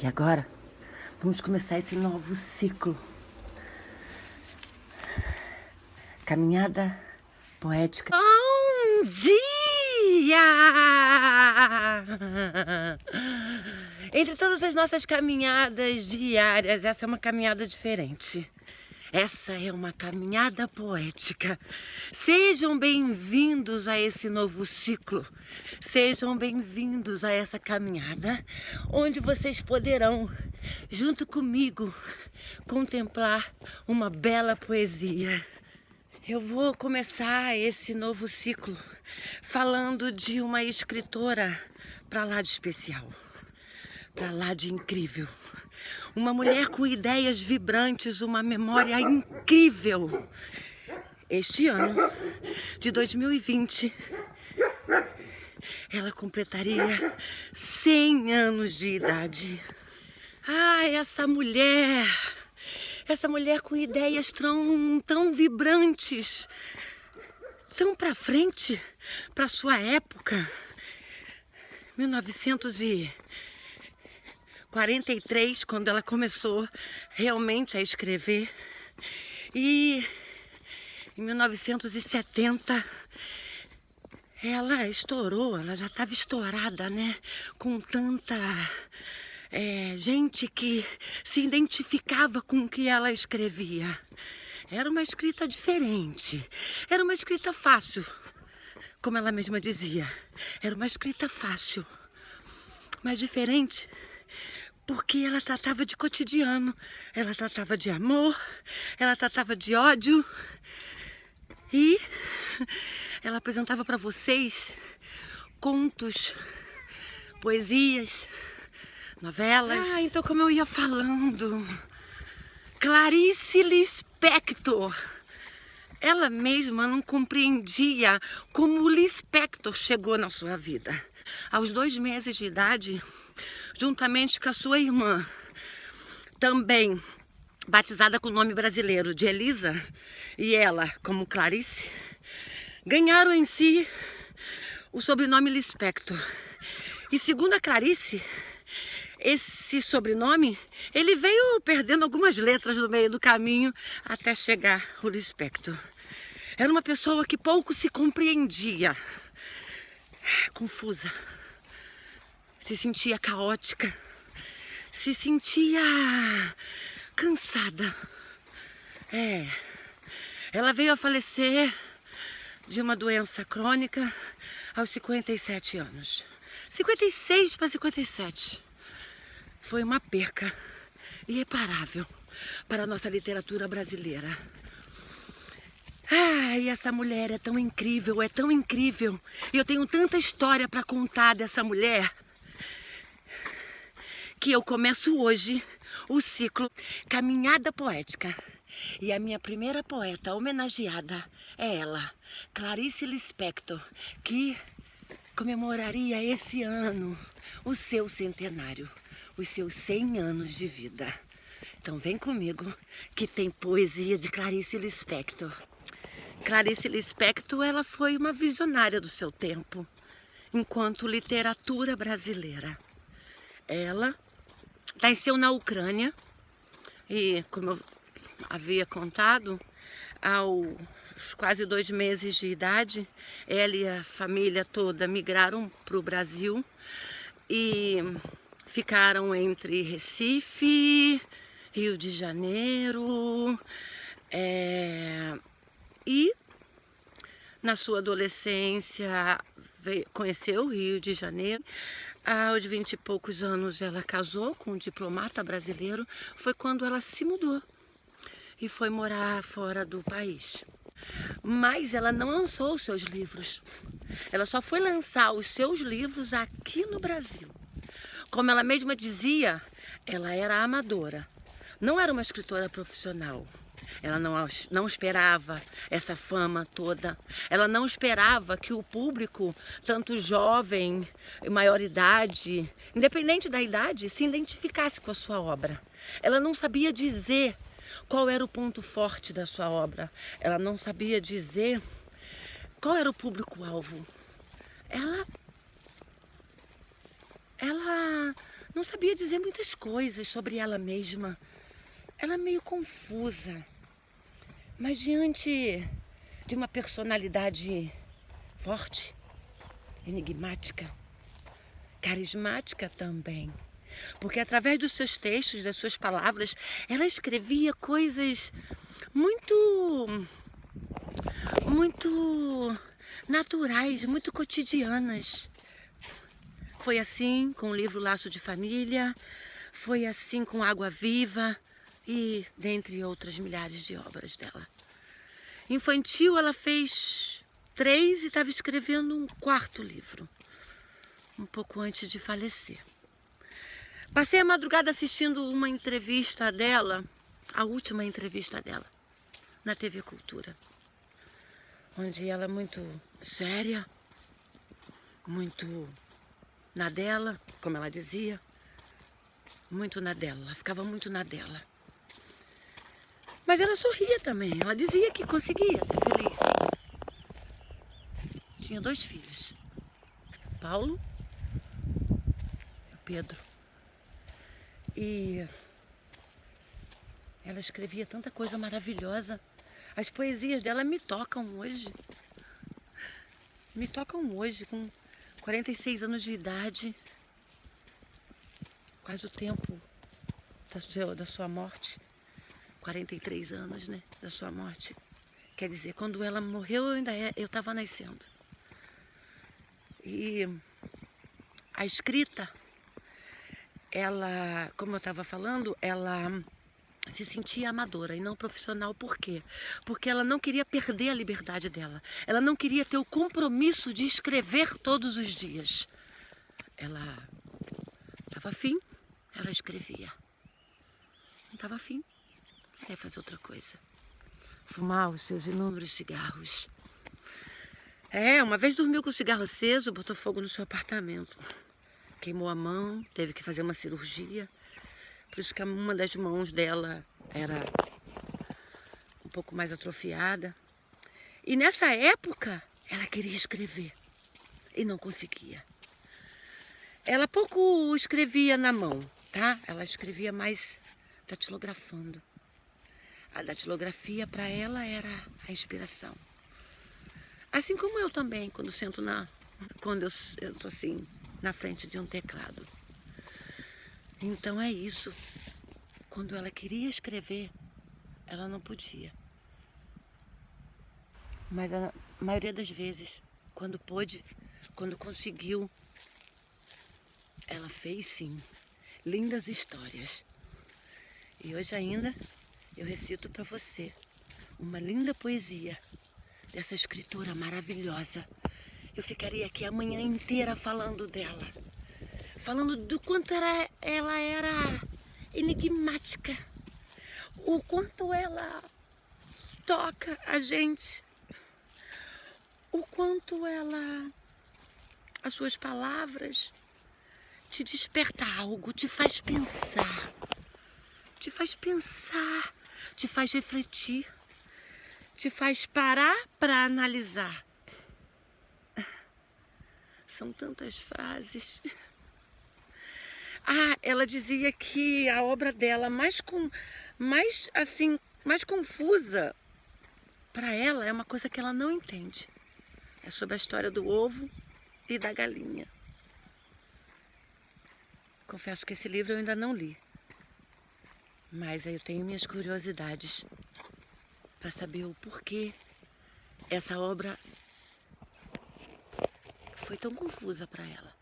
E agora, vamos começar esse novo ciclo. Caminhada poética. Bom dia! Entre todas as nossas caminhadas diárias, essa é uma caminhada diferente. Essa é uma caminhada poética. Sejam bem-vindos a esse novo ciclo. Sejam bem-vindos a essa caminhada, onde vocês poderão, junto comigo, contemplar uma bela poesia. Eu vou começar esse novo ciclo falando de uma escritora pra lá de especial, pra lá de incrível. Uma mulher com ideias vibrantes, uma memória incrível. Este ano de 2020, ela completaria 100 anos de idade. Ah, essa mulher com ideias tão vibrantes, tão pra frente, pra sua época. 1943, quando ela começou realmente a escrever. E em 1970, ela estourou, ela já estava estourada, né? Com tanta gente que se identificava com o que ela escrevia. Era uma escrita diferente, era uma escrita fácil, como ela mesma dizia. Era uma escrita fácil, mas diferente, porque ela tratava de cotidiano, ela tratava de amor, ela tratava de ódio e ela apresentava para vocês contos, poesias, novelas. Ah, então como eu ia falando, Clarice Lispector. Ela mesma não compreendia como o Lispector chegou na sua vida. Aos 2 meses de idade, juntamente com a sua irmã, também batizada com o nome brasileiro de Elisa, e ela como Clarice, ganharam em si o sobrenome Lispector. E segundo a Clarice, esse sobrenome, ele veio perdendo algumas letras no meio do caminho até chegar o Lispector. Era uma pessoa que pouco se compreendia, confusa, se sentia caótica, se sentia cansada. Ela veio a falecer de uma doença crônica aos 57 anos. 56 para 57. Foi uma perca irreparável para a nossa literatura brasileira. E essa mulher é tão incrível, e eu tenho tanta história para contar dessa mulher, que eu começo hoje o ciclo Caminhada Poética. E a minha primeira poeta homenageada é ela, Clarice Lispector, que comemoraria esse ano o seu centenário, os seus 100 anos de vida. Então vem comigo que tem poesia de Clarice Lispector. Clarice Lispector, ela foi uma visionária do seu tempo, enquanto literatura brasileira. Ela nasceu na Ucrânia e, como eu havia contado, aos quase 2 meses de idade, ela e a família toda migraram para o Brasil e ficaram entre Recife, Rio de Janeiro, e na sua adolescência conheceu o Rio de Janeiro. Aos 20 e poucos anos ela casou com um diplomata brasileiro. Foi quando ela se mudou e foi morar fora do país. Mas ela não lançou os seus livros. Ela só foi lançar os seus livros aqui no Brasil. Como ela mesma dizia, ela era amadora. Não era uma escritora profissional. Ela não esperava essa fama toda. Ela não esperava que o público, tanto jovem, maior idade, independente da idade, se identificasse com a sua obra. Ela não sabia dizer qual era o ponto forte da sua obra. Ela não sabia dizer qual era o público-alvo. Ela não sabia dizer muitas coisas sobre ela mesma. Ela é meio confusa, mas diante de uma personalidade forte, enigmática, carismática também. Porque através dos seus textos, das suas palavras, ela escrevia coisas muito, muito naturais, muito cotidianas. Foi assim com o livro Laço de Família, foi assim com Água Viva e dentre outras milhares de obras dela. Infantil, ela fez 3 e estava escrevendo um 4º livro, um pouco antes de falecer. Passei a madrugada assistindo uma entrevista dela, a última entrevista dela, na TV Cultura, onde ela muito séria, muito na dela, como ela dizia, muito na dela, ela ficava muito na dela. Mas ela sorria também, ela dizia que conseguia ser feliz. Tinha 2 filhos, Paulo e Pedro. E ela escrevia tanta coisa maravilhosa. As poesias dela me tocam hoje. Me tocam hoje, com 46 anos de idade. Quase o tempo da sua morte. 43 anos, né? Da sua morte. Quer dizer, quando ela morreu, eu estava nascendo. E a escrita, ela, como eu estava falando, ela se sentia amadora e não profissional. Por quê? Porque ela não queria perder a liberdade dela. Ela não queria ter o compromisso de escrever todos os dias. Ela estava afim, ela escrevia. Não estava afim, ela ia fazer outra coisa. Fumar os seus inúmeros cigarros. Uma vez dormiu com o cigarro aceso, botou fogo no seu apartamento. Queimou a mão, teve que fazer uma cirurgia. Por isso que uma das mãos dela era um pouco mais atrofiada. E nessa época, ela queria escrever e não conseguia. Ela pouco escrevia na mão, tá? Ela escrevia mais datilografando. A datilografia para ela era a inspiração. Assim como eu também, quando eu sento assim, na frente de um teclado. Então é isso. Quando ela queria escrever, ela não podia. Mas a maioria das vezes, quando pôde, quando conseguiu, ela fez sim lindas histórias. E hoje ainda eu recito para você uma linda poesia dessa escritora maravilhosa. Eu ficaria aqui a manhã inteira falando dela. Falando do quanto ela era enigmática. O quanto ela toca a gente. O quanto as suas palavras te desperta algo, te faz pensar. Te faz pensar, te faz refletir. Te faz parar para analisar. São tantas frases. Ela dizia que a obra dela mais confusa para ela é uma coisa que ela não entende. É sobre a história do ovo e da galinha. Confesso que esse livro eu ainda não li. Mas eu tenho minhas curiosidades para saber o porquê essa obra foi tão confusa para ela.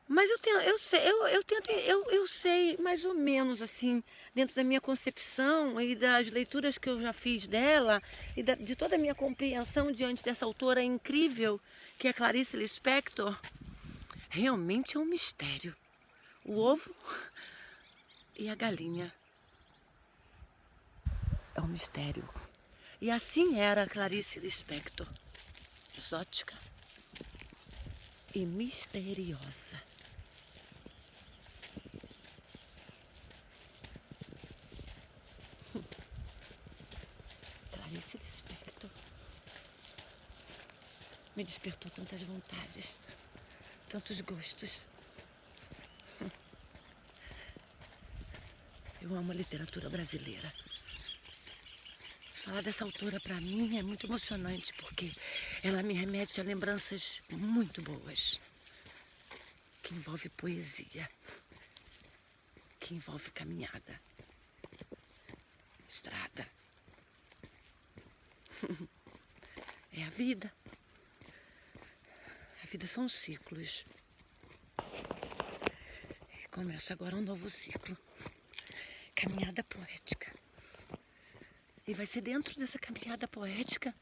Mas eu sei mais ou menos assim, dentro da minha concepção e das leituras que eu já fiz dela e de toda a minha compreensão diante dessa autora incrível que é Clarice Lispector, realmente é um mistério. O ovo e a galinha é um mistério. E assim era Clarice Lispector, exótica e misteriosa. Clarice Lispector me despertou tantas vontades, tantos gostos. Eu amo a literatura brasileira. Falar dessa autora para mim é muito emocionante, porque ela me remete a lembranças muito boas, que envolve poesia, que envolve caminhada, estrada. É a vida. A vida são ciclos. E começa agora um novo ciclo. Caminhada poética. E vai ser dentro dessa caminhada poética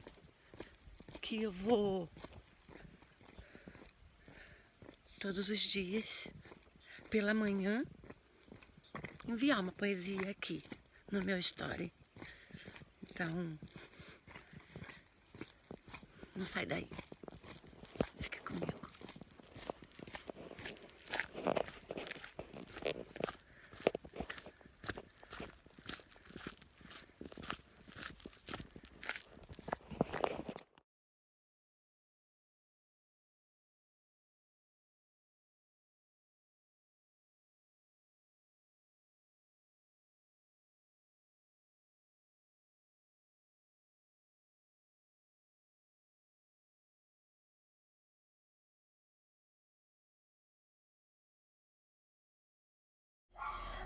que eu vou todos os dias, pela manhã, enviar uma poesia aqui no meu story. Então, não sai daí. Fica comigo.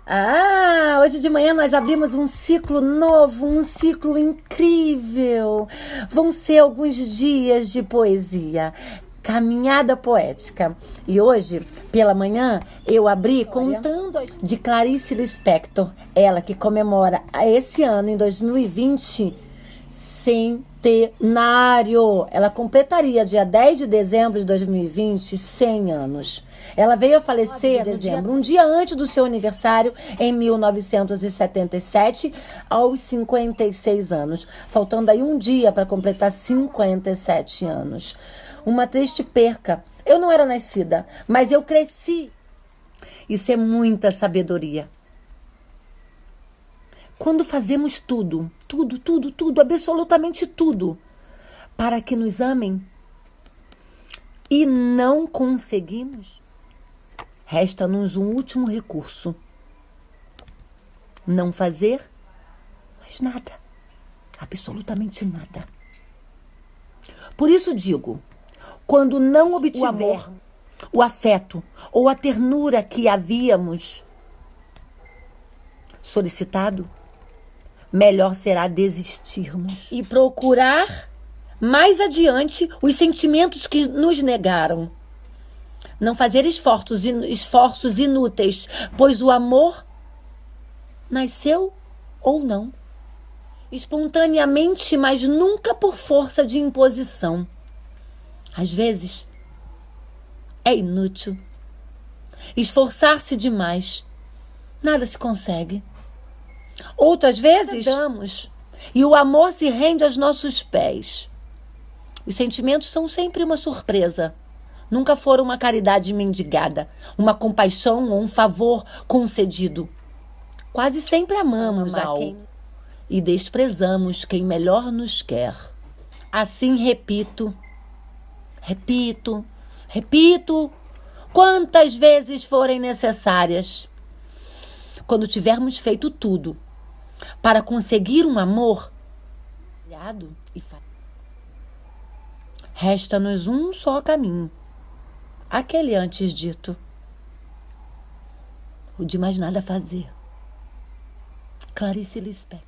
Ah, hoje de manhã nós abrimos um ciclo novo, um ciclo incrível. Vão ser alguns dias de poesia, caminhada poética. E hoje, pela manhã, eu abri contando de Clarice Lispector, ela que comemora esse ano, em 2020, centenário. Ela completaria dia 10 de dezembro de 2020, 100 anos. Ela veio a falecer em dezembro, um dia antes do seu aniversário, em 1977, aos 56 anos. Faltando aí um dia para completar 57 anos. Uma triste perca. Eu não era nascida, mas eu cresci. Isso é muita sabedoria. Quando fazemos tudo, absolutamente tudo, para que nos amem e não conseguimos, resta-nos um último recurso. Não fazer mais nada. Absolutamente nada. Por isso digo, quando não obtiver o afeto ou a ternura que havíamos solicitado, melhor será desistirmos e procurar mais adiante os sentimentos que nos negaram. Não fazer esforços inúteis, pois o amor nasceu ou não, espontaneamente, mas nunca por força de imposição. Às vezes, é inútil esforçar-se demais. Nada se consegue. Outras vezes, damos e o amor se rende aos nossos pés. Os sentimentos são sempre uma surpresa. Nunca foram uma caridade mendigada, uma compaixão ou um favor concedido. Quase sempre amamos e desprezamos quem melhor nos quer. Assim repito, quantas vezes forem necessárias. Quando tivermos feito tudo para conseguir um amor, resta-nos um só caminho. Aquele antes dito, o de mais nada fazer. Clarice Lispector.